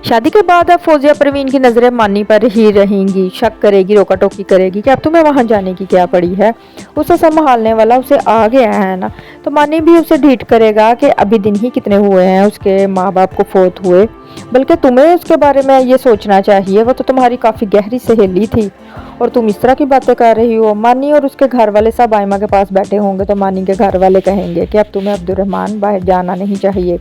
शादी के बाद अब फौजिया परवीन की नज़रें मानी पर ही रहेंगी। शक करेगी, रोका टोकी करेगी कि अब तुम्हें वहाँ जाने की क्या पड़ी है। उसे संभालने वाला उसे आ गया है ना, तो मानी भी उसे ढीठ करेगा कि अभी दिन ही कितने हुए हैं उसके माँ बाप को फोत हुए, बल्कि तुम्हें उसके बारे में ये सोचना चाहिए, वो तो तुम्हारी काफ़ी गहरी सहेली थी और तुम इस तरह की बातें कर रही हो। मानी और उसके घर वाले सब आयमा के पास बैठे होंगे तो मानी के घर वाले कहेंगे कि अब तुम्हें अब्दुर्रहमान बाहर जाना नहीं चाहिए।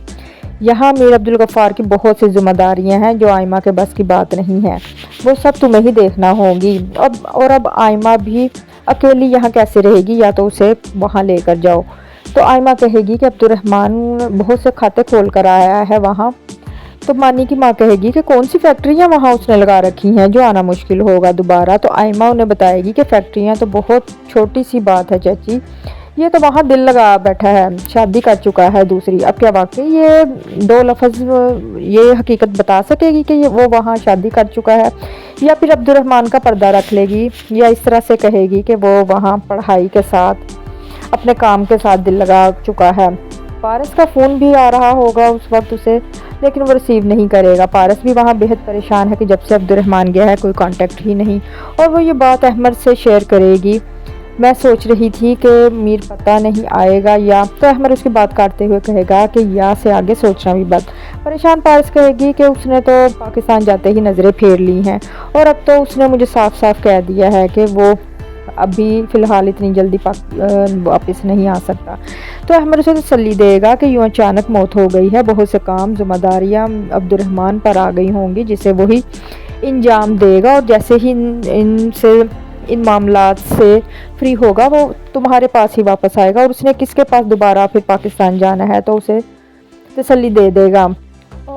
यहाँ मीर अब्दुल गफ्फार की बहुत सी जिम्मेदारियाँ हैं जो आयमा के बस की बात नहीं है, वो सब तुम्हें ही देखना होगी। अब आयमा भी अकेली यहाँ कैसे रहेगी, या तो उसे वहाँ लेकर जाओ। तो आयमा कहेगी कि अब्दुर्रहमान बहुत से खाते खोल कर आया है वहाँ। तो मानी की माँ कहेगी कि कौन सी फैक्ट्रियाँ वहाँ उसने लगा रखी हैं जो आना मुश्किल होगा दोबारा। तो आयमा उन्हें बताएगी कि फैक्ट्रियाँ तो बहुत छोटी सी बात है चाची, ये तो वहाँ दिल लगा बैठा है, शादी कर चुका है दूसरी। अब क्या वाकई ये दो लफ्ज़ ये हकीकत बता सकेगी कि वो वहाँ शादी कर चुका है, या फिर अब्दुर्रहमान का पर्दा रख लेगी, या इस तरह से कहेगी कि वो वहाँ पढ़ाई के साथ अपने काम के साथ दिल लगा चुका है। पारस का फ़ोन भी आ रहा होगा उस वक्त उसे, लेकिन वो रिसीव नहीं करेगा। पारस भी वहाँ बेहद परेशान है कि जब से अब्दुर्रहमान गया है कोई कांटेक्ट ही नहीं, और वो ये बात अहमद से शेयर करेगी। मैं सोच रही थी कि मीर पता नहीं आएगा, या तो अहमद उसकी बात काटते हुए कहेगा कि या से आगे सोचना भी बंद। परेशान पारस कहेगी कि उसने तो पाकिस्तान जाते ही नज़रें फेर ली हैं, और अब तो उसने मुझे साफ साफ कह दिया है कि वो अभी फ़िलहाल इतनी जल्दी वापस नहीं आ सकता। तो अहमद उसे तसल्ली देगा कि यूँ अचानक मौत हो गई है, बहुत से काम जिम्मेदारियाँ अब्दुर्रहमान पर आ गई होंगी जिसे वही इंजाम देगा, और जैसे ही इन मामलात से फ्री होगा वो तुम्हारे पास ही वापस आएगा, और उसने किसके पास दोबारा फिर पाकिस्तान जाना है तो उसे तसल्ली दे देगा।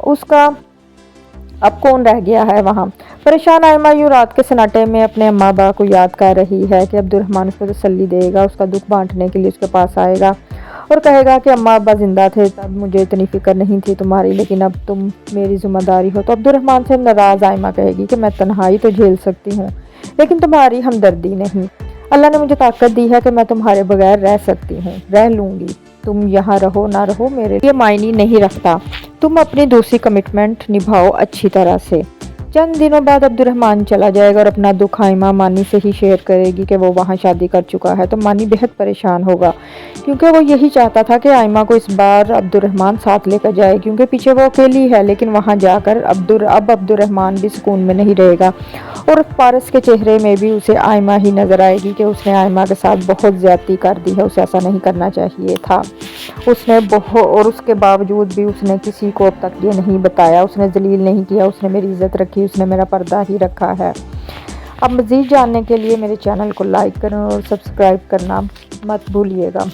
उसका अब कौन रह गया है वहाँ। परेशान आयमा यूँ रात के सन्नाटे में अपने अम्मा बा को याद कर रही है कि अब्दुर्रहमान उसको तसल्ली देगा, उसका दुख बांटने के लिए उसके पास आएगा और कहेगा कि अम्मा अब्बा ज़िंदा थे तब मुझे इतनी फ़िक्र नहीं थी तुम्हारी, लेकिन अब तुम मेरी ज़िम्मेदारी हो। तो अब्दुर्रहमान से नाराज़ आयमा कहेगी कि मैं तन्हाई तो झेल सकती हूँ लेकिन तुम्हारी हमदर्दी नहीं। अल्लाह ने मुझे ताकत दी है कि मैं तुम्हारे बगैर रह सकती हूँ, रह लूँगी। तुम यहाँ रहो ना रहो मेरे लिए मायने नहीं रखता, तुम अपनी दूसरी कमिटमेंट निभाओ अच्छी तरह से। चंद दिनों बाद अब्दुर्रहमान चला जाएगा और अपना दुख आयमा मानी से ही शेयर करेगी कि वो वहाँ शादी कर चुका है। तो मानी बेहद परेशान होगा क्योंकि वो यही चाहता था कि आयमा को इस बार अब्दुर्रहमान साथ लेकर जाए, क्योंकि पीछे वो अकेली है, लेकिन वहाँ जाकर अब अब्दुर्रहमान भी सुकून में नहीं रहेगा। और पारस के चेहरे में भी उसे आयमा ही नज़र आएगी कि उसने आयमा के साथ बहुत ज़्यादती कर दी है, उसे ऐसा नहीं करना चाहिए था। और उसके बावजूद भी उसने किसी को अब तक ये नहीं बताया, उसने जलील नहीं किया, उसने मेरी इज़्ज़त रखी, उसने मेरा पर्दा ही रखा है। अब मज़ीद जानने के लिए मेरे चैनल को लाइक करें और सब्सक्राइब करना मत भूलिएगा।